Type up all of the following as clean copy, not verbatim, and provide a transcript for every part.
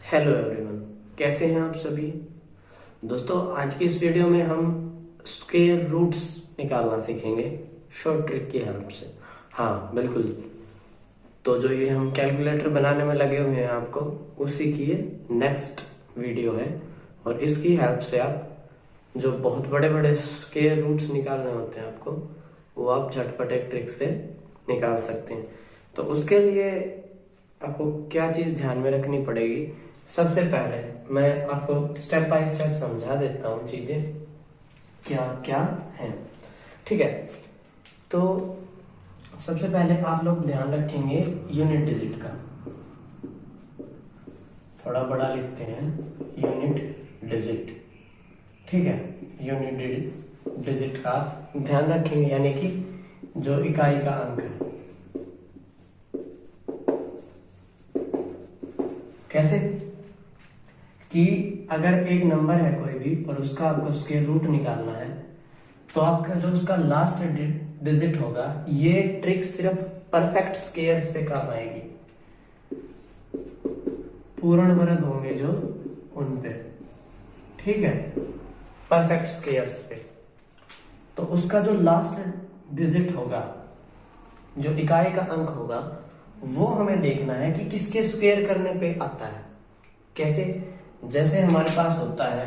Hello everyone, कैसे हैं आप सभी दोस्तों। आज की इस वीडियो में हम स्क्वायर रूट्स निकालना सीखेंगे शॉर्ट ट्रिक की हेल्प से। हाँ बिल्कुल, तो जो ये हम कैलकुलेटर बनाने में लगे हुए हैं आपको उसी की ये नेक्स्ट वीडियो है, और इसकी हेल्प से आप जो बहुत बड़े बड़े स्क्वायर रूट्स निकालने होते हैं आपको, वो आप झटपट एक ट्रिक से निकाल सकते हैं। तो उसके लिए आपको क्या चीज ध्यान में रखनी पड़ेगी, सबसे पहले मैं आपको स्टेप बाय स्टेप समझा देता हूं चीजें क्या क्या है। ठीक है, तो सबसे पहले आप लोग ध्यान रखेंगे यूनिट डिजिट का, थोड़ा बड़ा लिखते हैं यूनिट डिजिट। ठीक है, यूनिट डिजिट का ध्यान रखेंगे, यानी कि जो इकाई का अंक है। कैसे कि अगर एक नंबर है कोई भी और उसका आपको स्क्वायर रूट निकालना है, तो आपका जो उसका लास्ट डिजिट होगा, ये ट्रिक सिर्फ परफेक्ट स्क्वायर्स पे काम आएगी, पूर्ण वर्ग होंगे जो उन पे। ठीक है, परफेक्ट स्क्वायर्स पे तो उसका जो लास्ट डिजिट होगा, जो इकाई का अंक होगा, वो हमें देखना है कि किसके स्क्वायर करने पे आता है। कैसे? जैसे हमारे पास होता है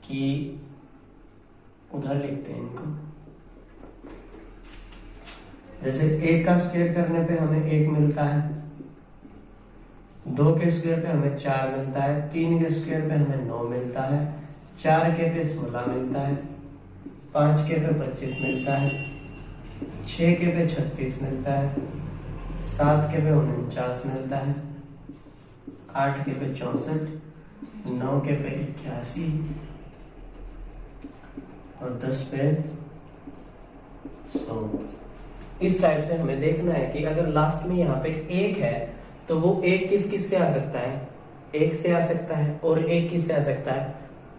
कि उधर लिखते हैं इनको, जैसे एक का स्क्वायर करने पे हमें एक मिलता है, दो के स्क्वायर पे हमें 4 मिलता है, 3 के स्क्वायर पे हमें 9 मिलता है, 4 के पे 16 मिलता है, 5 के पे 25 मिलता है, 6 के पे 36 मिलता है, 7 के पे 49 मिलता है, 8 के पे 64, 9 के पे 81 और 10 पे 100। इस टाइप से हमें देखना है कि अगर लास्ट में यहाँ पे एक है तो वो एक किस से आ सकता है, 1 से आ सकता है, और एक किस से आ सकता है,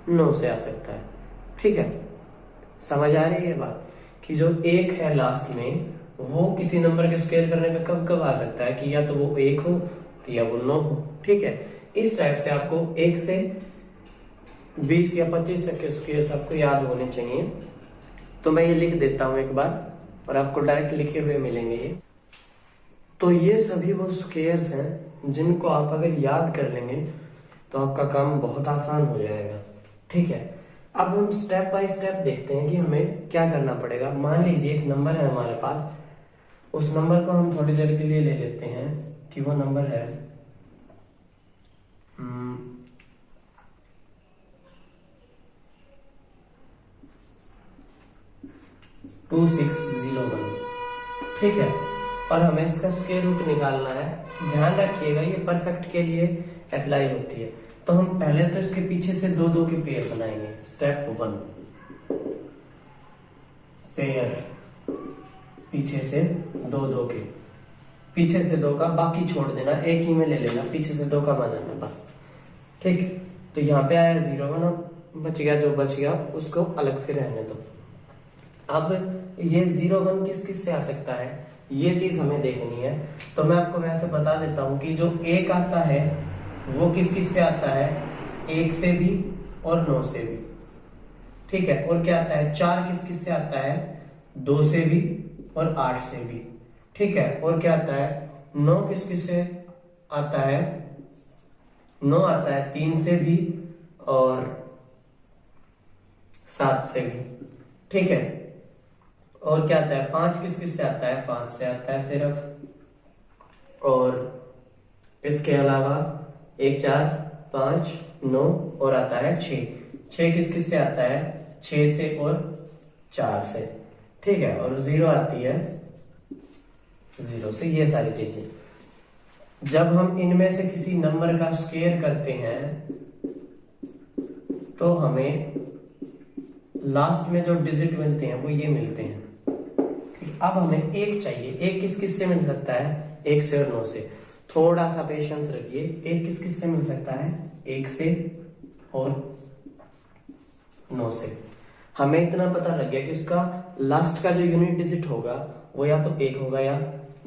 9 से आ सकता है। ठीक है, समझ आ रही है बात कि जो एक है लास्ट में, वो किसी नंबर के स्क्वायर करने पे कब कब आ सकता है कि या तो वो 1 हो या वो 9 हो। ठीक है, इस टाइप से आपको 1 से 20 या 25 तक के स्क्वायर्स आपको याद होने चाहिए। तो मैं ये लिख देता हूं एक बार, और आपको डायरेक्ट लिखे हुए मिलेंगे ये। तो ये सभी वो स्क्वायर्स हैं जिनको आप अगर याद कर लेंगे तो आपका काम बहुत आसान हो जाएगा। ठीक है, अब हम स्टेप बाय स्टेप देखते हैं कि हमें क्या करना पड़ेगा। मान लीजिए एक नंबर है हमारे पास, उस नंबर को हम थोड़ी देर के लिए ले लेते हैं कि वो नंबर है 2601। ठीक है, और हमें इसका स्क्वायर रूट निकालना है। ध्यान रखिएगा ये परफेक्ट के लिए अप्लाई होती है। तो हम पहले तो इसके पीछे से 2-2 के पेयर बनाएंगे। स्टेप 1, पेयर पीछे से 2-2 के, पीछे से 2 का, बाकी छोड़ देना, एक ही में ले लेना, पीछे से 2 का बनाना बस। ठीक, तो यहाँ पे आया 0-1, बच गया जो बच गया उसको अलग से रहने दो। अब ये 0-1 किस से आ सकता है, ये चीज हमें देखनी है। तो मैं आपको वैसे बता देता हूं कि जो 1 आता है वो किस से आता है, 1 से भी और 9 से भी। ठीक है, और क्या आता है, 4 किस से आता है, 2 से भी और 8 से भी। ठीक है, और क्या आता है, 9 किस से आता है, 9 आता है 3 से भी और 7 से भी। ठीक है, और क्या आता है, 5 किस से आता है, 5 से आता है सिर्फ, और इसके अलावा 1 4 5 9 और आता है 6 किस से आता है, 6 से और 4 से। ठीक है, और 0 आती है 0 से। ये सारी चीजें जब हम इनमें से किसी नंबर का स्क्वायर करते हैं तो हमें लास्ट में जो डिजिट मिलते हैं वो ये मिलते हैं। ठीक, अब हमें 1 चाहिए। 1 किस से मिल सकता है, 1 से और 9 से। थोड़ा सा पेशेंस रखिए। 1 किस से मिल सकता है, 1 से और 9 से। हमें इतना पता लग गया कि उसका लास्ट का जो यूनिट डिजिट होगा वो या तो 1 होगा या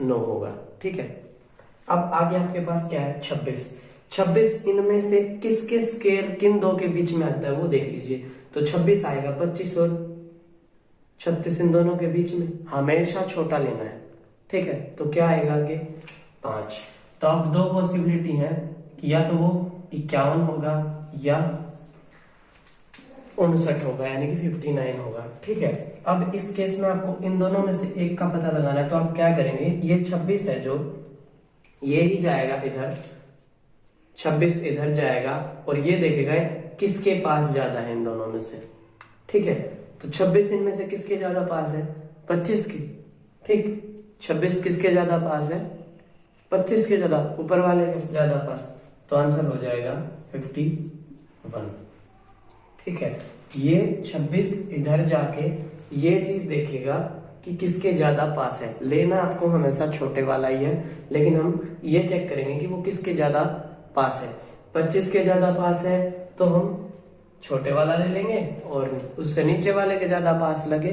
9 होगा। ठीक है, अब आगे आपके पास क्या है, 26। 26 इनमें से किसके स्क्वायर किन दो के बीच में आता है वो देख लीजिए। तो 26 आएगा 25 और 36 इन दोनों के बीच में, हमेशा छोटा लेना है। ठीक है, तो क्या आएगा आगे 5। तो अब दो पॉसिबिलिटी है कि या तो वो 51 होगा या 59 होगा, यानी कि 59 होगा। ठीक है, अब इस केस में आपको इन दोनों में से एक का पता लगाना है। तो आप क्या करेंगे, ये 26 है जो ये ही जाएगा इधर, 26 इधर जाएगा और ये देखेगा किसके पास ज्यादा है इन दोनों में से। ठीक है, तो 26 इनमें से किसके ज्यादा पास है, 25 की। ठीक, 26 किसके ज्यादा पास है, 25 के ज्यादा, ऊपर वाले के ज्यादा पास। तो आंसर हो जाएगा 51। ठीक है, ये 26 इधर जाके ये चीज देखेगा कि किसके ज्यादा पास है। लेना आपको हमेशा छोटे वाला ही है, लेकिन हम ये चेक करेंगे कि वो किसके ज्यादा पास है। 25 के ज्यादा पास है तो हम छोटे वाला ले लेंगे, और उससे नीचे वाले के ज्यादा पास लगे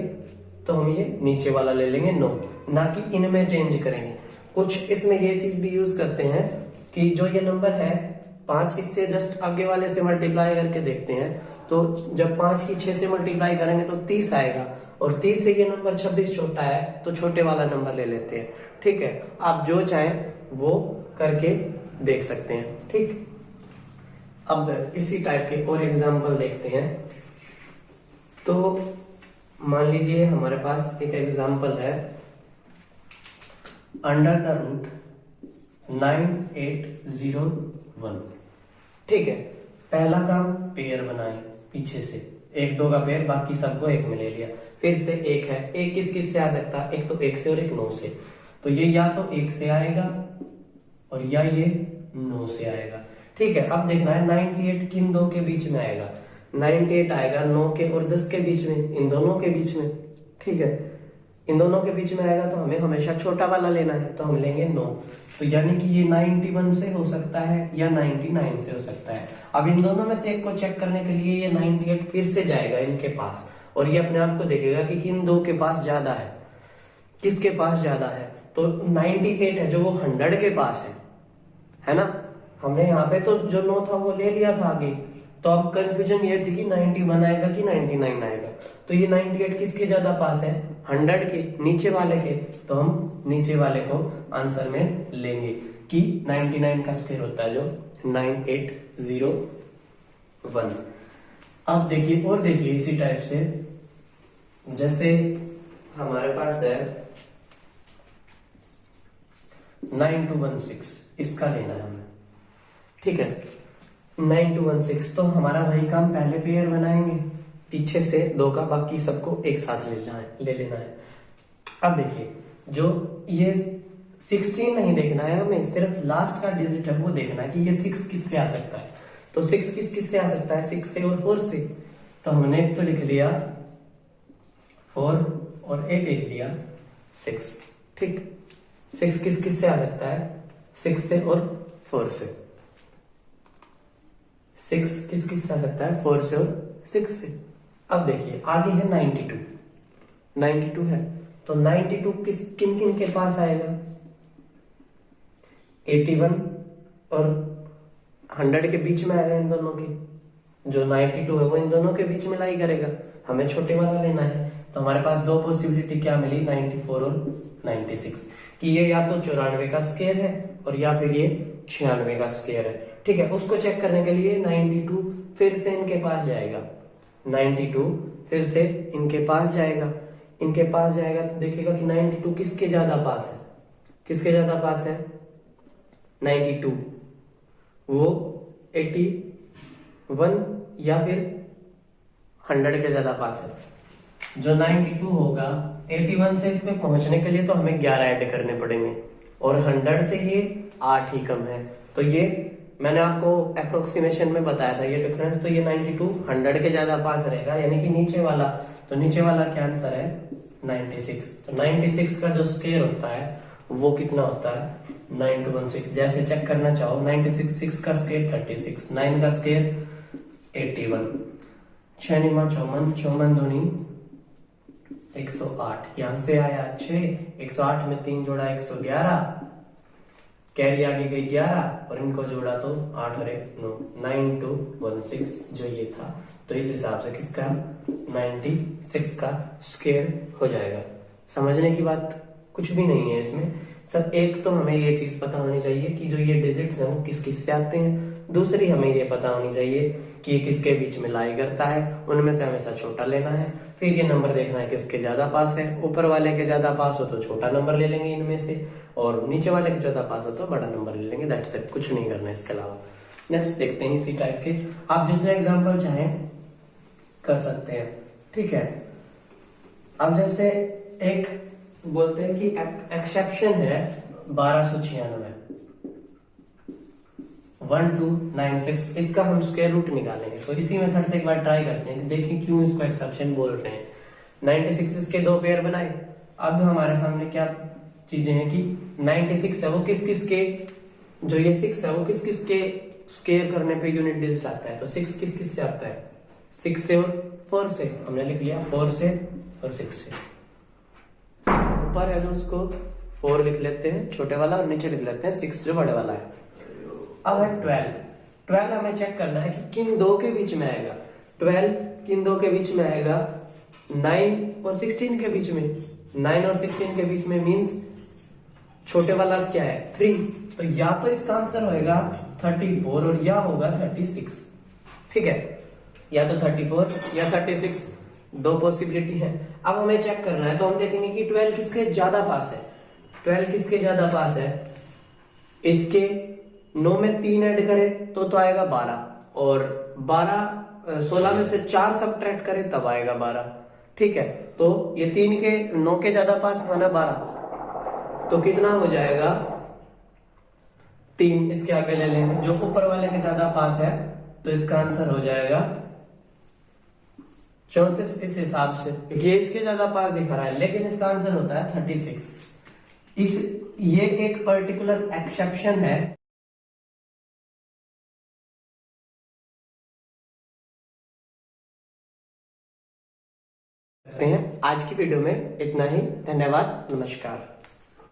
तो हम ये नीचे वाला ले लेंगे। नो, ना कि इनमें चेंज करेंगे। कुछ इसमें ये चीज भी यूज करते हैं कि जो ये नंबर है 5, इससे जस्ट आगे वाले से मल्टीप्लाई करके देखते हैं। तो जब 5 की 6 से मल्टीप्लाई करेंगे तो 30 आएगा, और 30 से ये नंबर 26 छोटा है तो छोटे वाला नंबर ले लेते हैं। ठीक है, आप जो चाहें वो करके देख सकते हैं। ठीक, अब इसी टाइप के और एग्जाम्पल देखते हैं। तो मान लीजिए हमारे पास एक एग्जाम्पल है, अंडर द रूट 9801। ठीक है, पहला काम पेयर बनाए, पीछे से 1 2 का पेयर, बाकी सबको एक में ले लिया। फिर से एक है, एक किस किस से आ सकता है, एक तो 1 से और एक 9 से। तो ये या तो 1 से आएगा और या ये 9 से आएगा। ठीक है, अब देखना है 98 किन दो के बीच में आएगा। 98 आएगा 9 के और 10 के बीच में, इन दोनों के बीच में। ठीक है, इन दोनों के बीच में आएगा तो हमें हमेशा छोटा वाला लेना है, तो हम लेंगे 9। तो यानी कि ये 91 से हो सकता है या 99 से हो सकता है। अब इन दोनों में से एक को चेक करने के लिए ये 98 फिर से जाएगा इनके पास, और ये अपने आप को देखेगा कि किन दो के पास ज्यादा है, किसके पास ज्यादा है। तो 98 है जो वो 100 के पास है ना। हमने यहाँ पे तो जो 9 था वो ले लिया था आगे, तो अब कंफ्यूजन ये थी कि 91 आएगा कि 99 आएगा। तो ये 98 किसके ज्यादा पास है, 100 के, नीचे वाले के। तो हम नीचे वाले को आंसर में लेंगे कि 99 का स्क्वायर होता है जो 9801। अब देखिए, और देखिए इसी टाइप से, जैसे हमारे पास है 9216, इसका लेना है हमें। ठीक है, 9216, तो हमारा वही काम, पहले पेयर बनाएंगे, पीछे से 2 का, बाकी सबको एक साथ ले लेना है। अब देखिए, जो ये 16 नहीं देखना है हमें, सिर्फ लास्ट का डिजिट है वो देखना है कि ये 6 किससे आ सकता है। तो 6 किससे आ सकता है, 6 से और 4 से। तो हमने एक तो लिख लिया 4 और एक लिख लिया 6। ठीक, 6 किससे आ सकता है, 6 से और 4 से। 6 किससे आ सकता है, 4 से और 6 से। अब देखिए आगे है 92 है, तो 92 किन किन के पास आएगा, 81 और 100 के बीच में आएगा इन दोनों के। जो 92 है वो इन दोनों के बीच में लाई करेगा, हमें छोटे वाला लेना है। तो हमारे पास दो पॉसिबिलिटी क्या मिली, 94 और 96, कि ये या तो 94 का स्क्वायर है और या फिर ये 96 का स्क्वायर है। ठीक है, उसको चेक करने के लिए 92 फिर से इनके पास जाएगा, 92 फिर से इनके पास जाएगा। इनके पास जाएगा तो देखेगा कि 92 किसके ज्यादा पास है, किसके ज्यादा पास है, 92 वो 81 या फिर 100 के ज्यादा पास है। जो 92 होगा 81 से इसमें पहुंचने के लिए तो हमें 11 ऐड करने पड़ेंगे, और 100 से ये 8 ही कम है। तो ये मैंने आपको अप्रोक्सीमेशन में बताया था ये डिफरेंस। तो ये 92 100 के ज्यादा पास रहेगा, यानी कि नीचे वाला। तो नीचे वाला क्या आंसर है, 96। तो 96 का जो स्क्वायर होता है वो कितना होता है, 9216। जैसे चेक करना चाहो, 96 6 का स्क्वायर 36, 9 का स्क्वायर 81, 6 निमा 54, 54 दूनी 108। यहां से आया 6, 108 में 3 जोड़ा 111, कैरी आगे गई 11 और इनको जोड़ा तो 8 और 1 9, 9 2 1 6 जो ये था। तो इस हिसाब से किसका 96 का स्क्वायर हो जाएगा। समझने की बात कुछ भी नहीं है इसमें। सर एक तो हमें ये चीज पता होनी चाहिए कि जो ये डिजिट्स हैं वो किस किस से आते हैं। दूसरी हमें ये पता होनी चाहिए कि ये किसके बीच में लाई करता है, उनमें से हमेशा छोटा लेना है। फिर ये नंबर देखना है किसके ज्यादा पास है, ऊपर वाले के ज्यादा पास हो तो छोटा नंबर ले लेंगे इनमें से, और नीचे वाले के ज्यादा पास हो तो बड़ा नंबर ले लेंगे। दैट्स इट, कुछ नहीं करना है इसके अलावा। नेक्स्ट देखते हैं इसी टाइप के आप जितने एग्जाम्पल चाहें कर सकते हैं, ठीक है। अब जैसे एक बोलते हैं कि एक्सेप्शन है 1296 1296, इसका हम स्क्वायर रूट निकालेंगे। तो इसी मेथड से एक बार ट्राई करते हैं कि देखिए क्यों इसको एक्सेप्शन बोल रहे हैं। 96 के दो पेयर बनाए। अब हमारे सामने क्या चीजें हैं कि 96 है वो किस किस के, जो ये 6 है वो किस किस के स्क्वायर करने पे यूनिट डिजिट आता है। तो 6 किस किस से आता है, 6 से और 4 से। हमने लिख लिया 4 से और 6 से। ऊपर है जो उसको 4 लिख लेते हैं छोटे वाला, और नीचे लिख लेते हैं 6 जो बड़े वाला है। अब है 12 हमें चेक करना है कि किन दो के बीच में आएगा। 12 किन दो के बीच में आएगा, 9 और 16 के बीच में। 9 और 16 के बीच में मींस छोटे वाला क्या है 3। तो या तो इसका आंसर होगा 34 और या होगा 36, ठीक है। या तो 34 या 36, दो पॉसिबिलिटी है। अब हमें चेक करना है तो हम देखेंगे कि 12 किसके ज्यादा पास है। 12 किसके ज्यादा पास है, इसके 9 में 3 ऐड करें तो आएगा 12, और 16 में से 4 सब्ट्रैक्ट करें तब आएगा 12, ठीक है। तो ये 3 के 9 के ज्यादा पास माना 12, तो कितना हो जाएगा 3 इसके आगे ले लेंगे। जो ऊपर वाले के ज्यादा पास है तो इसका आंसर हो जाएगा 34 इस हिसाब से। ये इसके ज्यादा पास दिख रहा है लेकिन इसका आंसर होता है 36। ये एक पर्टिकुलर एक्सेप्शन है। आज की वीडियो में इतना ही। धन्यवाद, नमस्कार।